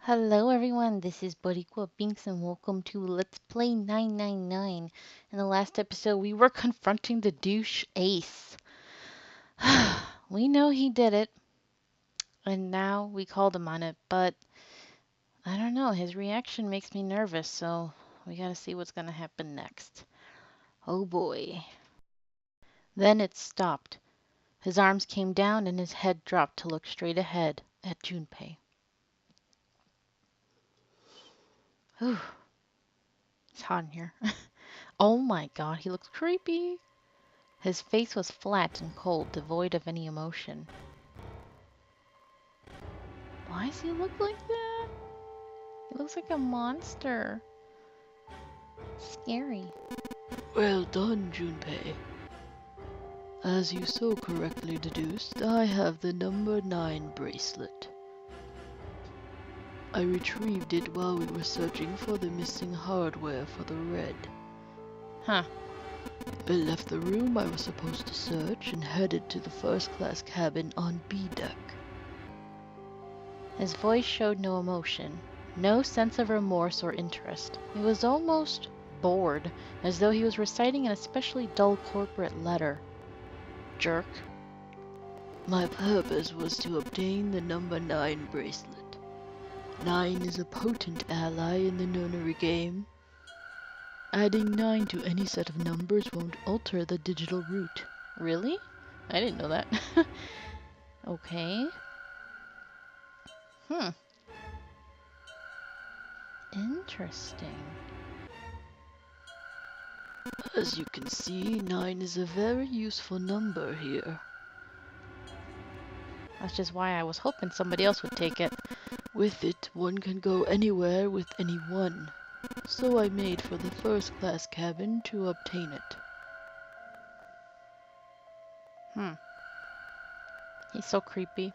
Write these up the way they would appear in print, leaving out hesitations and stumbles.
Hello everyone, this is Boricua Binks and welcome to Let's Play 999. In the last episode, we were confronting the douche Ace. We know he did it, and now we called him on it, but I don't know, his reaction makes me nervous, so we gotta see what's gonna happen next. Oh boy. Then it stopped. His arms came down and his head dropped to look straight ahead at Junpei. Whew, it's hot in here. Oh my god, he looks creepy. His face was flat and cold, devoid of any emotion. Why does he look like that? He looks like a monster. Scary. Well done, Junpei. As you so correctly deduced, I have the number 9 bracelet. I retrieved it while we were searching for the missing hardware for the red. Huh. I left the room I was supposed to search and headed to the first-class cabin on B deck. His voice showed no emotion, no sense of remorse or interest. He was almost bored, as though he was reciting an especially dull corporate letter. Jerk. My purpose was to obtain the number 9 bracelet. 9 is a potent ally in the nonary game. Adding 9 to any set of numbers won't alter the digital root. Really? I didn't know that. Okay. Interesting. As you can see, 9 is a very useful number here. That's just why I was hoping somebody else would take it. With it, one can go anywhere with anyone. So I made for the first-class cabin to obtain it. He's so creepy.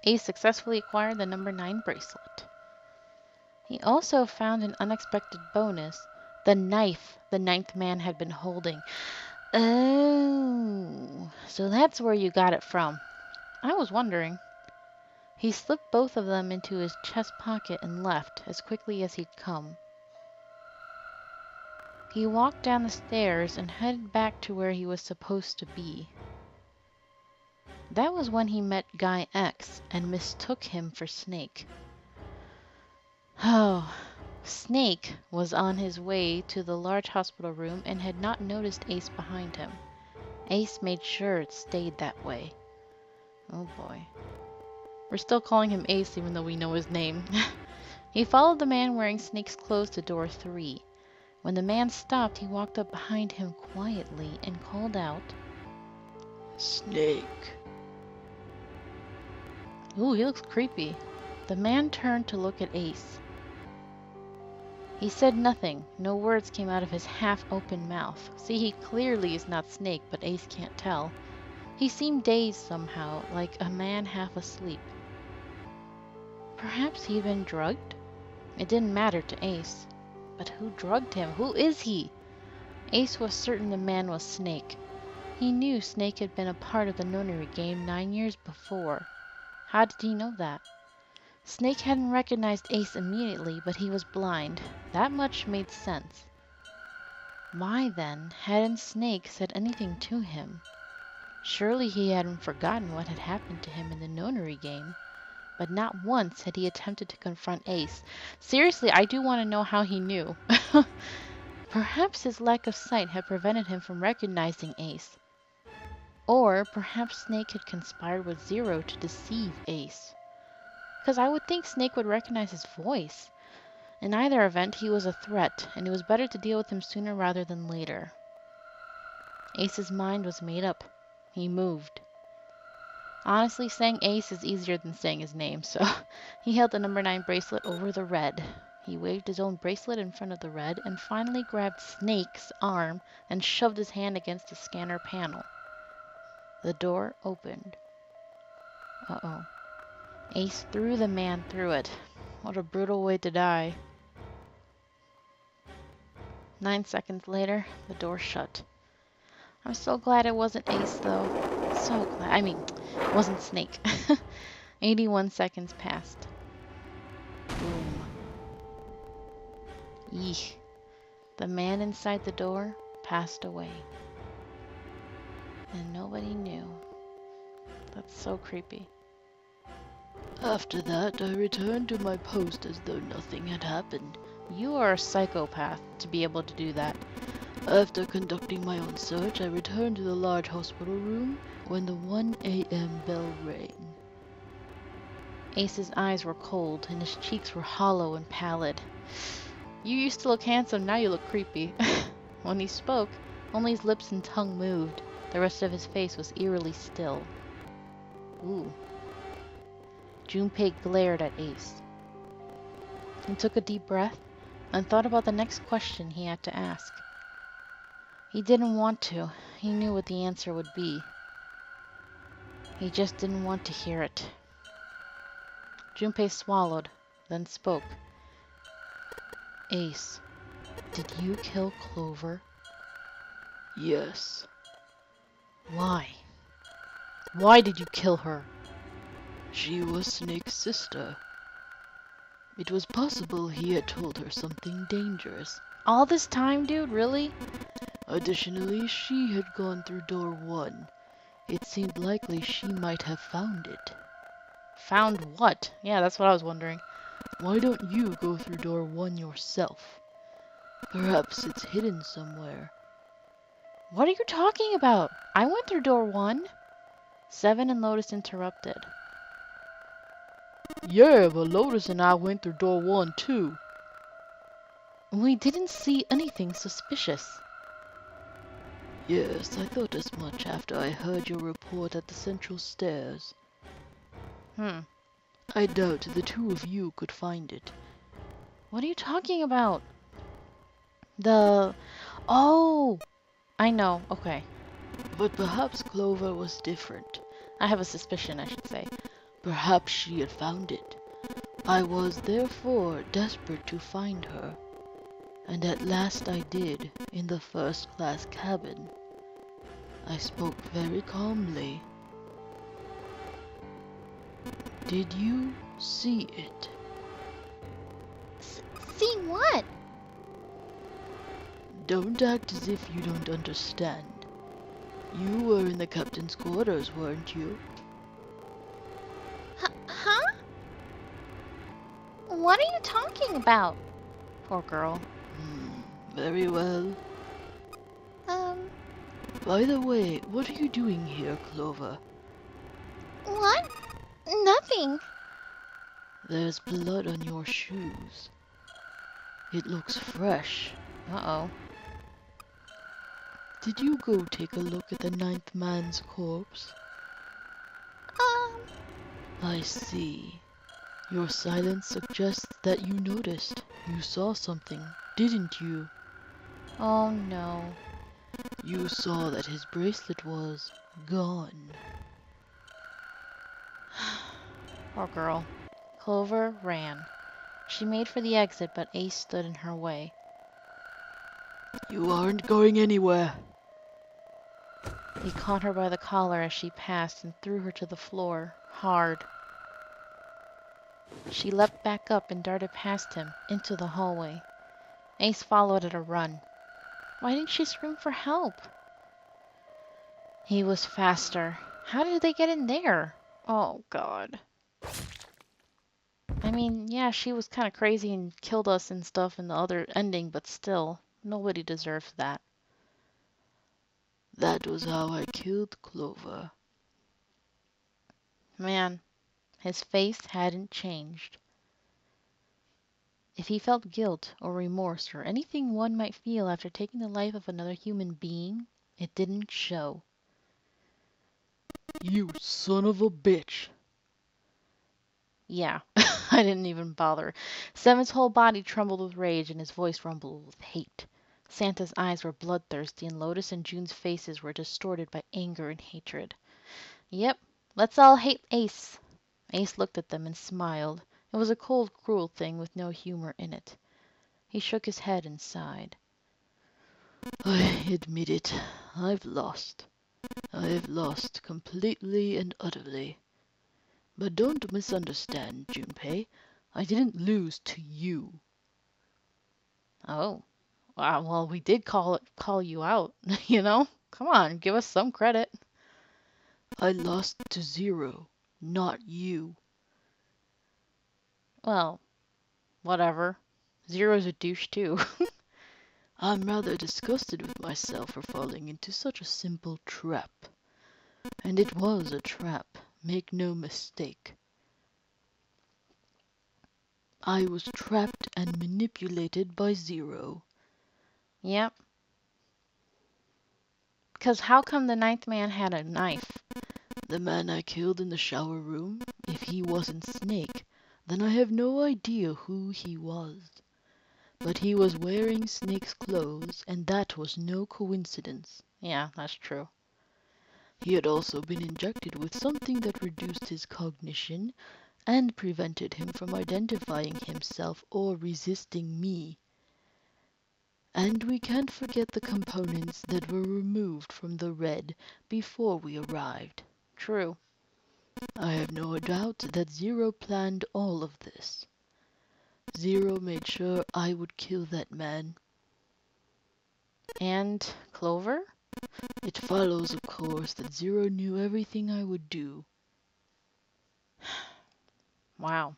Ace successfully acquired the number 9 bracelet. He also found an unexpected bonus, the knife the 9th man had been holding. Oh, so that's where you got it from. I was wondering. He slipped both of them into his chest pocket and left as quickly as he'd come. He walked down the stairs and headed back to where he was supposed to be. That was when he met Guy X and mistook him for Snake. Oh, Snake was on his way to the large hospital room and had not noticed Ace behind him. Ace made sure it stayed that way. Oh boy. We're still calling him Ace even though we know his name. He followed the man wearing Snake's clothes to door 3. When the man stopped, he walked up behind him quietly and called out, Snake. Ooh, he looks creepy. The man turned to look at Ace. He said nothing. No words came out of his half-open mouth. See, he clearly is not Snake, but Ace can't tell. He seemed dazed somehow, like a man half asleep. Perhaps he'd been drugged? It didn't matter to Ace. But who drugged him? Who is he? Ace was certain the man was Snake. He knew Snake had been a part of the nonary game 9 years before. How did he know that? Snake hadn't recognized Ace immediately, but he was blind. That much made sense. Why, then, hadn't Snake said anything to him? Surely he hadn't forgotten what had happened to him in the nonary game. But not once had he attempted to confront Ace. Seriously, I do want to know how he knew. Perhaps his lack of sight had prevented him from recognizing Ace. Or perhaps Snake had conspired with Zero to deceive Ace. Because I would think Snake would recognize his voice. In either event, he was a threat, and it was better to deal with him sooner rather than later. Ace's mind was made up. He moved. Honestly, saying Ace is easier than saying his name, so he held the number 9 bracelet over the red. He waved his own bracelet in front of the red and finally grabbed Snake's arm and shoved his hand against the scanner panel. The door opened. Uh-oh. Ace threw the man through it. What a brutal way to die. 9 seconds later, the door shut. I'm so glad it wasn't Ace, though. So glad. I mean, it wasn't Snake. 81 seconds passed. Yeesh. The man inside the door passed away. And nobody knew. That's so creepy. After that, I returned to my post as though nothing had happened. You are a psychopath to be able to do that. After conducting my own search, I returned to the large hospital room when the 1 a.m. bell rang. Ace's eyes were cold and his cheeks were hollow and pallid. You used to look handsome, now you look creepy. When he spoke, only his lips and tongue moved. The rest of his face was eerily still. Ooh. Junpei glared at Ace. He took a deep breath and thought about the next question he had to ask. He didn't want to. He knew what the answer would be. He just didn't want to hear it. Junpei swallowed, then spoke. Ace, did you kill Clover? Yes. Why? Why did you kill her? She was Snake's sister. It was possible he had told her something dangerous. All this time, dude? Really? Additionally, she had gone through door 1. It seemed likely she might have found it. Found what? Yeah, that's what I was wondering. Why don't you go through door 1 yourself? Perhaps it's hidden somewhere. What are you talking about? I went through door 1. Seven and Lotus interrupted. Yeah, but Lotus and I went through door 1 too. We didn't see anything suspicious. Yes, I thought as much after I heard your report at the central stairs. I doubt the two of you could find it. What are you talking about? Oh! I know, okay. But perhaps Clover was different. I have a suspicion, I should say. Perhaps she had found it. I was therefore desperate to find her. And at last I did, in the first-class cabin. I spoke very calmly. Did you see it? See what? Don't act as if you don't understand. You were in the captain's quarters, weren't you? Huh? What are you talking about? Poor girl. Very well. By the way, what are you doing here, Clover? What? Nothing. There's blood on your shoes. It looks fresh. Uh-oh. Did you go take a look at the 9th man's corpse? I see. Your silence suggests that you noticed. You saw something, didn't you? Oh no. You saw that his bracelet was gone. Poor girl. Clover ran. She made for the exit, but Ace stood in her way. You aren't going anywhere. He caught her by the collar as she passed and threw her to the floor, hard. She leapt back up and darted past him, into the hallway. Ace followed at a run. Why didn't she scream for help? He was faster. How did they get in there? Oh, God. I mean, yeah, she was kind of crazy and killed us and stuff in the other ending, but still, nobody deserves that. That was how I killed Clover. Man, his face hadn't changed. If he felt guilt or remorse or anything one might feel after taking the life of another human being, it didn't show. You son of a bitch. Yeah, I didn't even bother. Seven's whole body trembled with rage and his voice rumbled with hate. Santa's eyes were bloodthirsty and Lotus and June's faces were distorted by anger and hatred. Yep, let's all hate Ace. Ace looked at them and smiled. It was a cold, cruel thing with no humor in it. He shook his head and sighed. I admit it. I've lost. I've lost completely and utterly. But don't misunderstand, Junpei. I didn't lose to you. Oh, wow. Well, we did call you out, you know? Come on, give us some credit. I lost to Zero, not you. Well, whatever. Zero's a douche too. I'm rather disgusted with myself for falling into such a simple trap. And it was a trap, make no mistake. I was trapped and manipulated by Zero. Yep. Because how come the ninth man had a knife? The man I killed in the shower room, if he wasn't Snake, then I have no idea who he was. But he was wearing Snake's clothes, and that was no coincidence. Yeah, that's true. He had also been injected with something that reduced his cognition and prevented him from identifying himself or resisting me. And we can't forget the components that were removed from the red before we arrived. True. I have no doubt that Zero planned all of this. Zero made sure I would kill that man. And Clover? It follows, of course, that Zero knew everything I would do. Wow.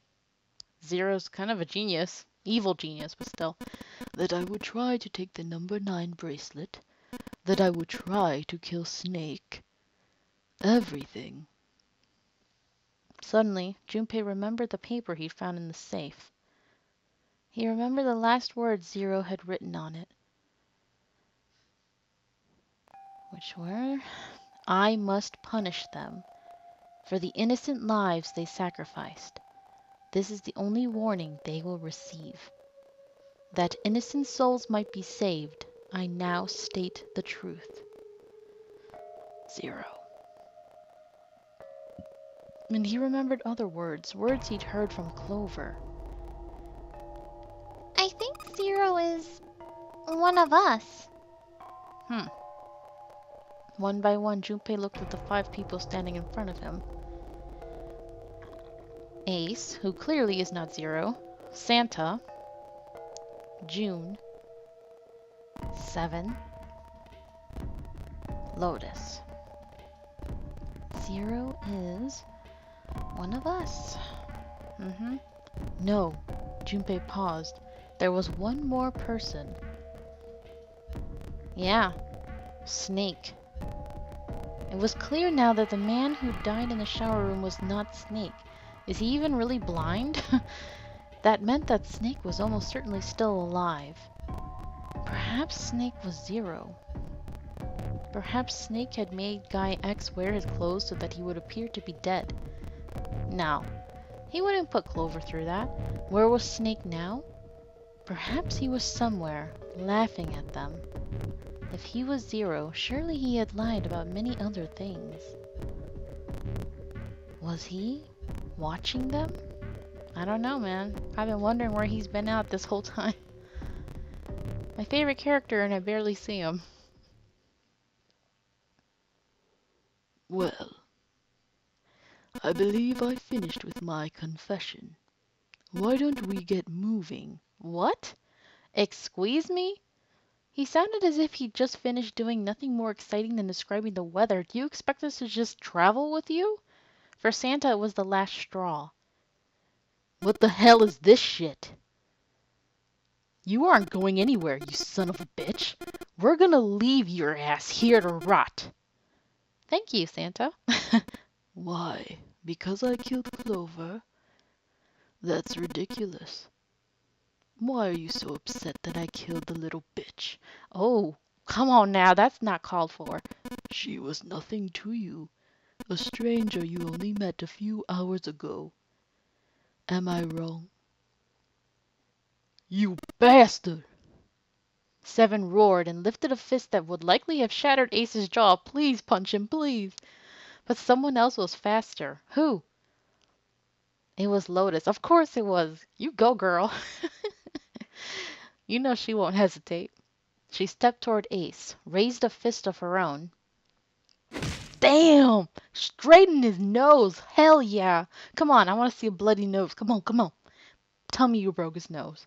Zero's kind of a genius. Evil genius, but still. That I would try to take the number 9 bracelet. That I would try to kill Snake. Everything. Suddenly, Junpei remembered the paper he'd found in the safe. He remembered the last words Zero had written on it. Which were, "I must punish them for the innocent lives they sacrificed. This is the only warning they will receive. That innocent souls might be saved, I now state the truth." Zero. And he remembered other words he'd heard from Clover. I think Zero is one of us. One by one, Junpei looked at the 5 people standing in front of him. Ace, who clearly is not Zero, Santa, June, 7, Lotus. Zero is one of us. No, Junpei paused. There was one more person. Yeah, Snake. It was clear now that the man who died in the shower room was not Snake. Is he even really blind? That meant that Snake was almost certainly still alive. Perhaps Snake was Zero. Perhaps Snake had made Guy X wear his clothes so that he would appear to be dead. No, he wouldn't put Clover through that. Where was Snake now? Perhaps he was somewhere, laughing at them. If he was Zero, surely he had lied about many other things. Was he watching them? I don't know, man. I've been wondering where he's been out this whole time. My favorite character, and I barely see him. Well, I believe I finished with my confession. Why don't we get moving? What? Excuse me? He sounded as if he'd just finished doing nothing more exciting than describing the weather. Do you expect us to just travel with you? For Santa, it was the last straw. What the hell is this shit? You aren't going anywhere, you son of a bitch. We're gonna leave your ass here to rot. Thank you, Santa. Why? Because I killed Clover? That's ridiculous. Why are you so upset that I killed the little bitch? Oh, come on now, that's not called for. She was nothing to you. A stranger you only met a few hours ago. Am I wrong? You bastard! 7 roared and lifted a fist that would likely have shattered Ace's jaw. Please punch him, please. But someone else was faster. Who? It was Lotus. Of course it was. You go, girl. You know she won't hesitate. She stepped toward Ace, raised a fist of her own. Damn! Straight in his nose. Hell yeah. Come on, I want to see a bloody nose. Come on, come on. Tell me you broke his nose.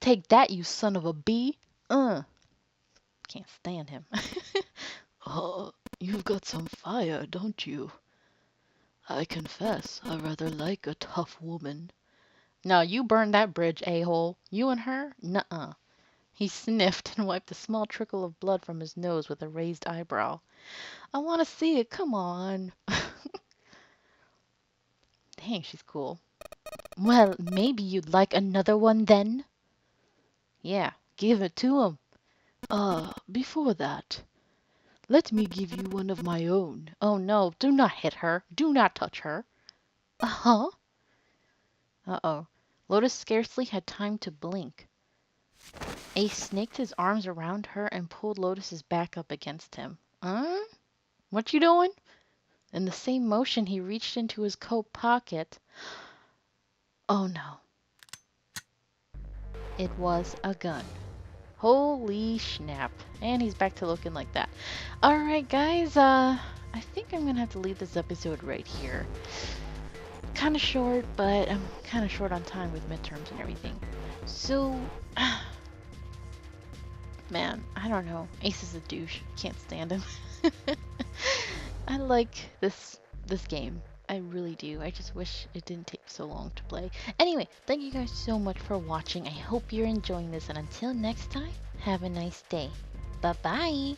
Take that, you son of a bee. Can't stand him. Oh, you've got some fire, don't you? I confess, I rather like a tough woman. No, you burned that bridge, a-hole. You and her? Nuh-uh. He sniffed and wiped a small trickle of blood from his nose with a raised eyebrow. I want to see it. Come on. Dang, she's cool. Well, maybe you'd like another one then? Yeah, give it to him. Before that, let me give you one of my own. Oh no, do not hit her. Do not touch her. Uh-huh. Uh-oh. Lotus scarcely had time to blink. Ace snaked his arms around her and pulled Lotus's back up against him. What you doing? In the same motion, he reached into his coat pocket. Oh no. It was a gun. Holy snap. And he's back to looking like that. Alright guys, I think I'm gonna have to leave this episode right here. Kind of short, but I'm kind of short on time with midterms and everything. So, man, I don't know. Ace is a douche. Can't stand him. I like this game. I really do. I just wish it didn't take so long to play. Anyway, thank you guys so much for watching. I hope you're enjoying this, and until next time, have a nice day. Bye-bye.